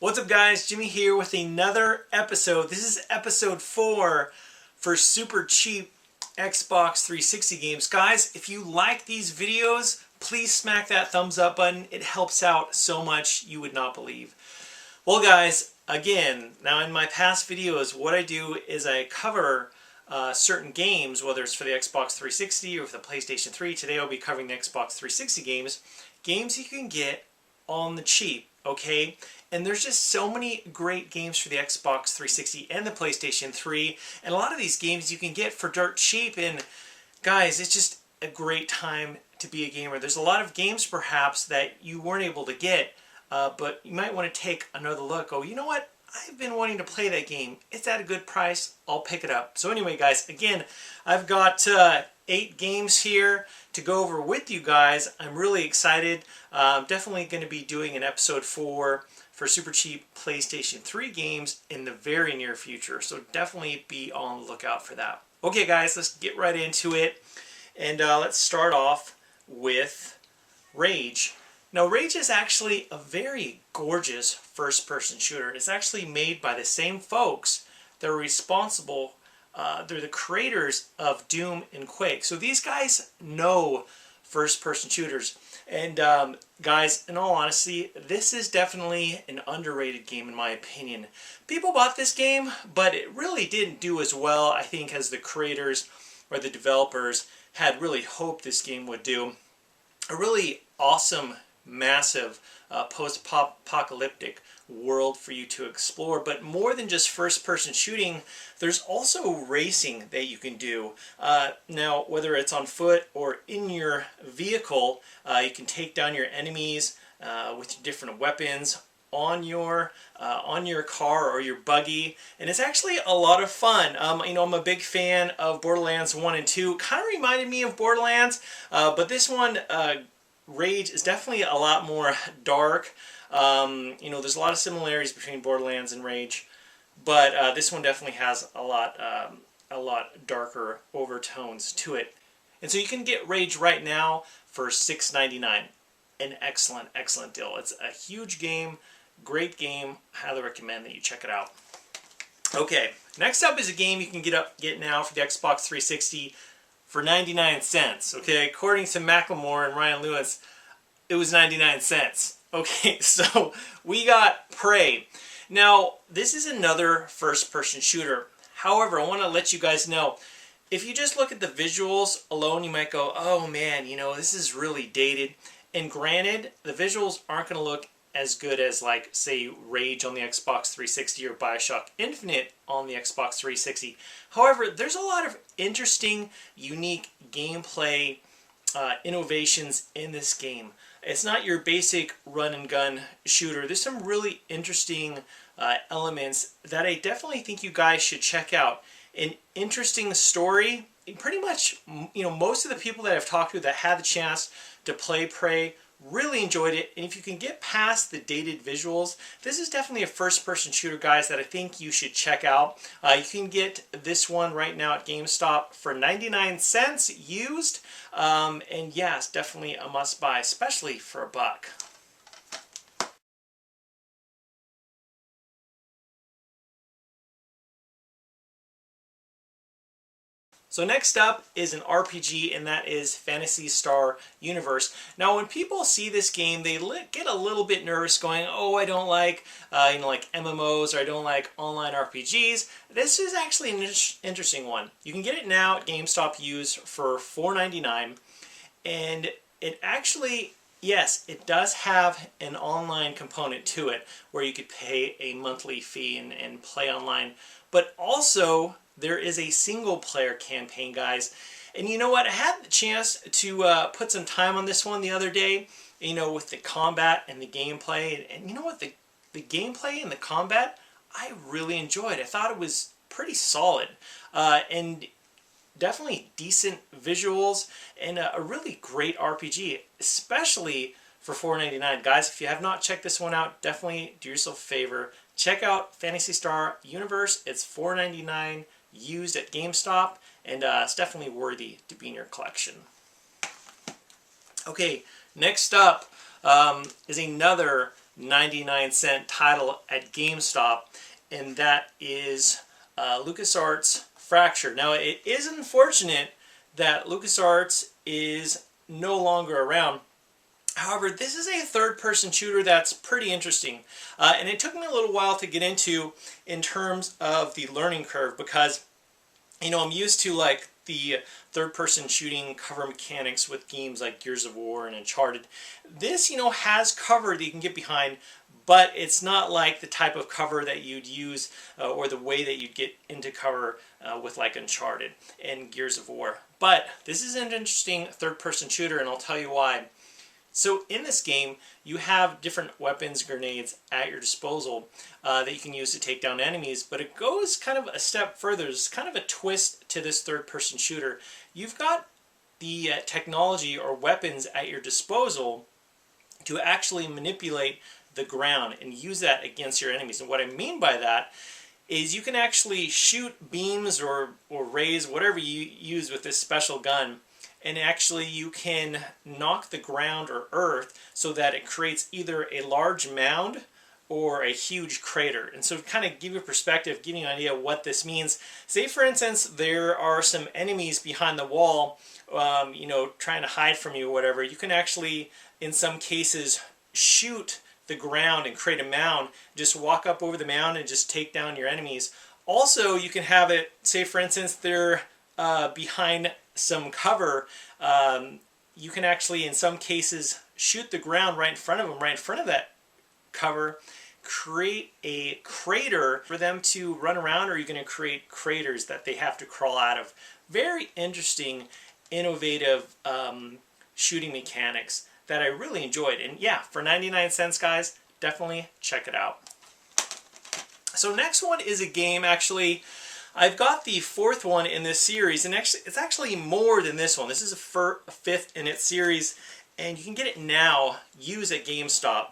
What's up guys, Jimmy here with another episode. This is episode 4 for super cheap Xbox 360 games. Guys, if you like these videos, please smack that thumbs up button. It helps out so much you would not believe. Well guys, again, now in my past videos, what I do is I cover certain games, whether it's for the Xbox 360 or for the PlayStation 3. Today I'll be covering the Xbox 360 games you can get on the cheap, okay? And there's just so many great games for the Xbox 360 and the PlayStation 3, and a lot of these games you can get for dirt cheap. And guys, it's just a great time to be a gamer. There's a lot of games perhaps that you weren't able to get, but you might want to take another look. Oh, you know what? I've been wanting to play that game. It's at a good price. I'll pick it up. So anyway, guys, again, I've got 8 games here to go over with you guys. I'm really excited. I'm definitely going to be doing an episode 4 for super cheap PlayStation 3 games in the very near future. So definitely be on the lookout for that. Okay, guys, let's get right into it. And let's start off with Rage. Now, Rage is actually a very gorgeous first-person shooter. It's actually made by the same folks that are responsible. They're the creators of Doom and Quake. So these guys know first-person shooters. And guys, in all honesty, this is definitely an underrated game in my opinion. People bought this game, but it really didn't do as well, I think, as the creators or the developers had really hoped this game would do. A really awesome, massive post-apocalyptic world for you to explore, but more than just first-person shooting, there's also racing that you can do. Now, whether it's on foot or in your vehicle, you can take down your enemies with different weapons on your car or your buggy, and it's actually a lot of fun. You know, I'm a big fan of Borderlands 1 and 2. Kind of reminded me of Borderlands, but this one, Rage, is definitely a lot more dark. You know, there's a lot of similarities between Borderlands and Rage, but this one definitely has a lot darker overtones to it. And so you can get Rage right now for $6.99. An excellent deal. It's a huge game, great game. Highly recommend that you check it out. Okay, next up is a game you can get now for the Xbox 360 for 99 cents. Okay, according to Macklemore and Ryan Lewis, it was 99 cents. Okay, so we got Prey. Now, this is another first-person shooter. However, I want to let you guys know, if you just look at the visuals alone, you might go, oh man, you know, this is really dated. And granted, the visuals aren't going to look as good as, like, say, Rage on the Xbox 360 or Bioshock Infinite on the Xbox 360. However, there's a lot of interesting, unique gameplay innovations in this game. It's not your basic run-and-gun shooter. There's some really interesting elements that I definitely think you guys should check out. An interesting story. Pretty much, you know, most of the people that I've talked to that had the chance to play Prey really enjoyed it. And if you can get past the dated visuals, this is definitely a first-person shooter, guys, that I think you should check out. You can get this one right now at GameStop for 99 cents used. And yeah, it's definitely a must-buy, especially for $1. So next up is an RPG, and that is Phantasy Star Universe. Now, when people see this game, they get a little bit nervous, going, "Oh, I don't like, you know, like MMOs, or I don't like online RPGs." This is actually an interesting one. You can get it now at GameStop used for $4.99, and it actually, yes, it does have an online component to it, where you could pay a monthly fee and play online, but also there is a single-player campaign, guys. And you know what? I had the chance to put some time on this one the other day, you know, with the combat and the gameplay. And you know what? The gameplay and the combat, I really enjoyed. I thought it was pretty solid. And definitely decent visuals and a really great RPG, especially for $4.99. Guys, if you have not checked this one out, definitely do yourself a favor. Check out Phantasy Star Universe. It's $4.99 used at GameStop, and it's definitely worthy to be in your collection. Okay, next up is another 99-cent title at GameStop, and that is Lucasarts Fracture. Now, it is unfortunate that LucasArts is no longer around. However, this is a third-person shooter that's pretty interesting, and it took me a little while to get into in terms of the learning curve, because I'm used to like the third-person shooting cover mechanics with games like Gears of War and Uncharted. This, has cover that you can get behind, but it's not like the type of cover that you'd use or the way that you'd get into cover with like Uncharted and Gears of War. But this is an interesting third-person shooter, and I'll tell you why. So in this game, you have different weapons, grenades at your disposal that you can use to take down enemies, but it goes kind of a step further. There's kind of a twist to this third-person shooter. You've got the technology or weapons at your disposal to actually manipulate the ground and use that against your enemies. And what I mean by that is you can actually shoot beams or rays, whatever you use with this special gun, and actually you can knock the ground or earth so that it creates either a large mound or a huge crater. And so to kind of give you a perspective, give you an idea of what this means, say for instance there are some enemies behind the wall trying to hide from you or whatever, you can actually in some cases shoot the ground and create a mound, just walk up over the mound and just take down your enemies. Also, you can have it, say for instance they're behind some cover, you can actually in some cases shoot the ground right in front of them, right in front of that cover, create a crater for them to run around, or you're going to create craters that they have to crawl out of. Very interesting, innovative shooting mechanics that I really enjoyed. And yeah, for 99 cents, guys, definitely check it out. So next one is a game, actually, I've got the fourth one in this series, and actually, it's actually more than this one. This is a fifth in its series, and you can get it now, used at GameStop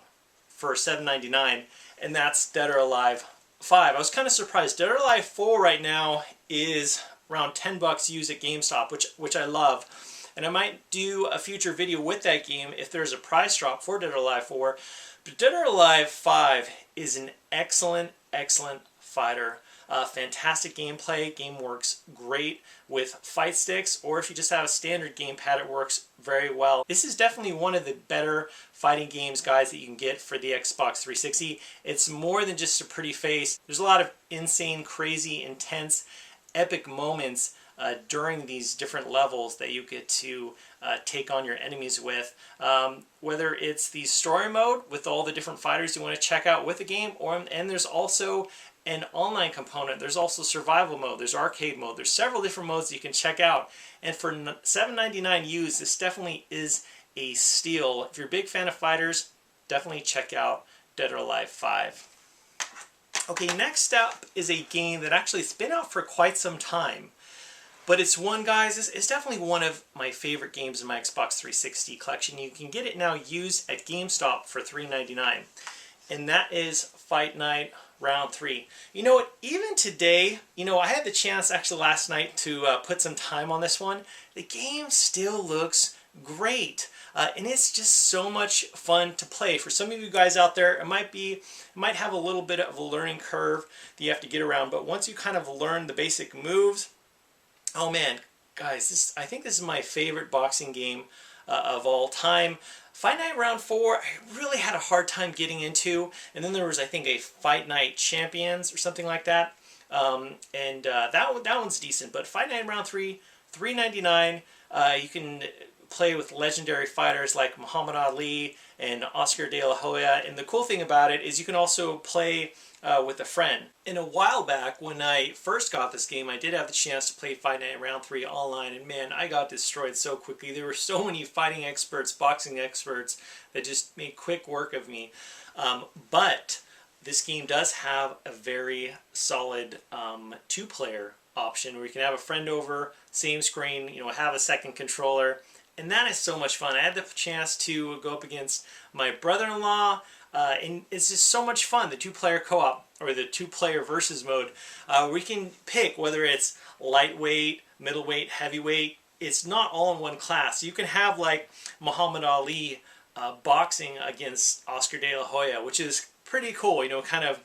for $7.99, and that's Dead or Alive 5. I was kind of surprised. Dead or Alive 4 right now is around 10 bucks used at GameStop, which I love. And I might do a future video with that game if there's a price drop for Dead or Alive 4. But Dead or Alive 5 is an excellent, excellent fighter. Fantastic gameplay. Game works great with fight sticks, or if you just have a standard gamepad, it works very well. This is definitely one of the better fighting games, guys, that you can get for the Xbox 360. It's more than just a pretty face. There's a lot of insane, crazy, intense, epic moments during these different levels that you get to take on your enemies with. Whether it's the story mode with all the different fighters you want to check out with the game, and there's also an online component. There's also survival mode, there's arcade mode, there's several different modes you can check out. And for $7.99 used, this definitely is a steal. If you're a big fan of fighters, definitely check out Dead or Alive 5. Okay, next up is a game that actually has been out for quite some time. But it's one, guys, it's definitely one of my favorite games in my Xbox 360 collection. You can get it now used at GameStop for $3.99. And that is Fight Night Round 3. You know what, even today, I had the chance actually last night to put some time on this one. The game still looks great. And it's just so much fun to play. For some of you guys out there, it might have a little bit of a learning curve that you have to get around. But once you kind of learn the basic moves, oh man, guys, I think this is my favorite boxing game of all time. Fight Night Round 4, I really had a hard time getting into, and then there was, I think, a Fight Night Champions or something like that, that one's decent. But Fight Night Round 3, $3.99. You can play with legendary fighters like Muhammad Ali and Oscar De La Hoya, and the cool thing about it is you can also play with a friend. And a while back, when I first got this game, I did have the chance to play Fight Night Round 3 online, and man, I got destroyed so quickly. There were so many fighting experts, boxing experts, that just made quick work of me. But this game does have a very solid two-player option where you can have a friend over, same screen, have a second controller, and that is so much fun. I had the chance to go up against my brother-in-law, and it's just so much fun, the two-player co-op, or the two-player versus mode, where you can pick whether it's lightweight, middleweight, heavyweight. It's not all in one class. You can have like Muhammad Ali boxing against Oscar De La Hoya, which is pretty cool, you know, kind of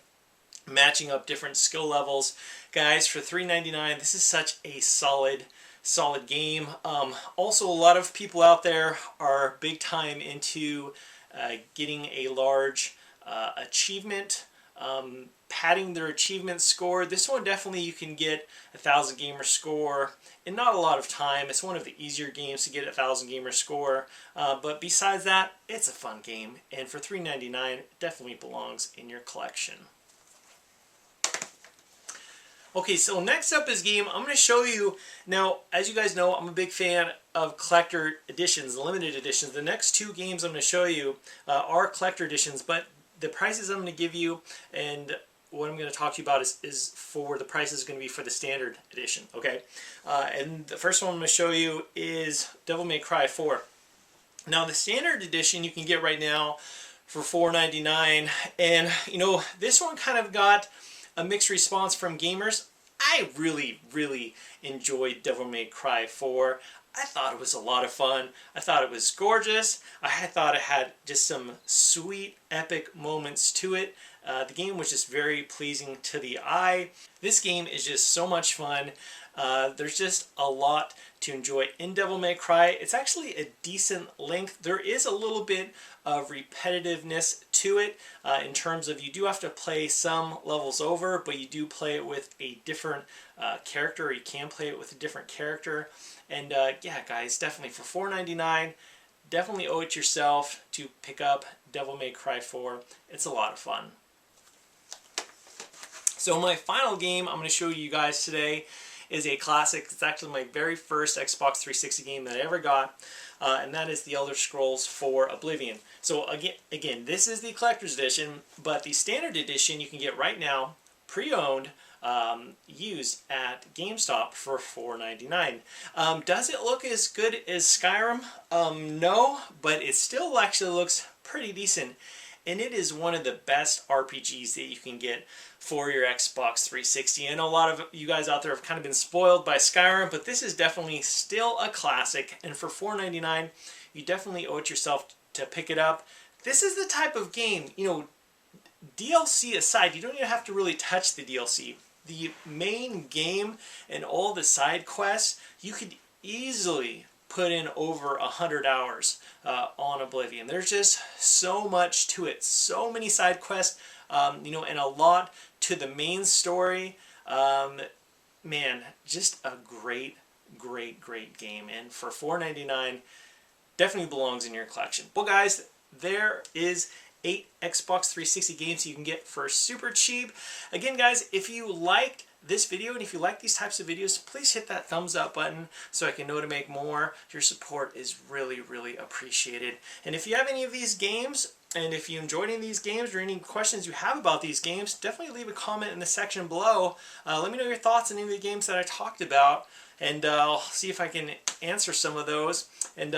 matching up different skill levels. Guys, for $3.99, this is such a solid game. Also, a lot of people out there are big time into getting a large achievement, padding their achievement score. This one definitely you can get 1,000 gamer score in not a lot of time. It's one of the easier games to get 1,000 gamer score, but besides that, it's a fun game, and for $3.99 it definitely belongs in your collection. Okay, so next up is a game I'm going to show you. Now, as you guys know, I'm a big fan of collector editions, limited editions. The next two games I'm going to show you are collector editions, but the prices I'm going to give you and what I'm going to talk to you about is for the prices going to be for the standard edition, okay? And the first one I'm going to show you is Devil May Cry 4. Now, the standard edition you can get right now for $4.99, and you know, this one kind of got a mixed response from gamers. I really enjoyed Devil May Cry 4. I thought it was a lot of fun. I thought it was gorgeous. I thought it had just some sweet, epic moments to it. The game was just very pleasing to the eye. This game is just so much fun. There's just a lot to enjoy in Devil May Cry. It's actually a decent length. There is a little bit of repetitiveness to it in terms of you do have to play some levels over, but you do play it with a different character. You can play it with a different character. And yeah, guys, definitely for $4.99, definitely owe it yourself to pick up Devil May Cry 4. It's a lot of fun. So my final game I'm going to show you guys today is a classic. It's actually my very first Xbox 360 game that I ever got, and that is The Elder Scrolls 4 Oblivion. So again, this is the collector's edition, but the standard edition you can get right now, pre-owned, used at GameStop for $4.99. Does it look as good as Skyrim? No, but it still actually looks pretty decent. And it is one of the best RPGs that you can get for your Xbox 360. I know a lot of you guys out there have kind of been spoiled by Skyrim, but this is definitely still a classic. And for $4.99, you definitely owe it yourself to pick it up. This is the type of game, you know, DLC aside, you don't even have to really touch the DLC. The main game and all the side quests, you could easily put in over 100 hours on Oblivion. There's just so much to it, so many side quests, you know, and a lot to the main story. Man, just a great game, and for $4.99, definitely belongs in your collection. Well, guys, there is 8 Xbox 360 games you can get for super cheap. Again, guys, if you liked this video and if you like these types of videos, please hit that thumbs up button so I can know to make more. Your support is really appreciated. And if you have any of these games, and if you enjoyed any of these games or any questions you have about these games, definitely leave a comment in the section below. Let me know your thoughts on any of the games that I talked about, and I'll see if I can answer some of those. And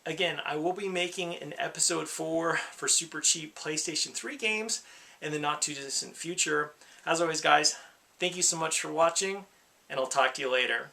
again, I will be making an episode 4 for super cheap PlayStation 3 games in the not too distant future. As always, guys, thank you so much for watching, and I'll talk to you later.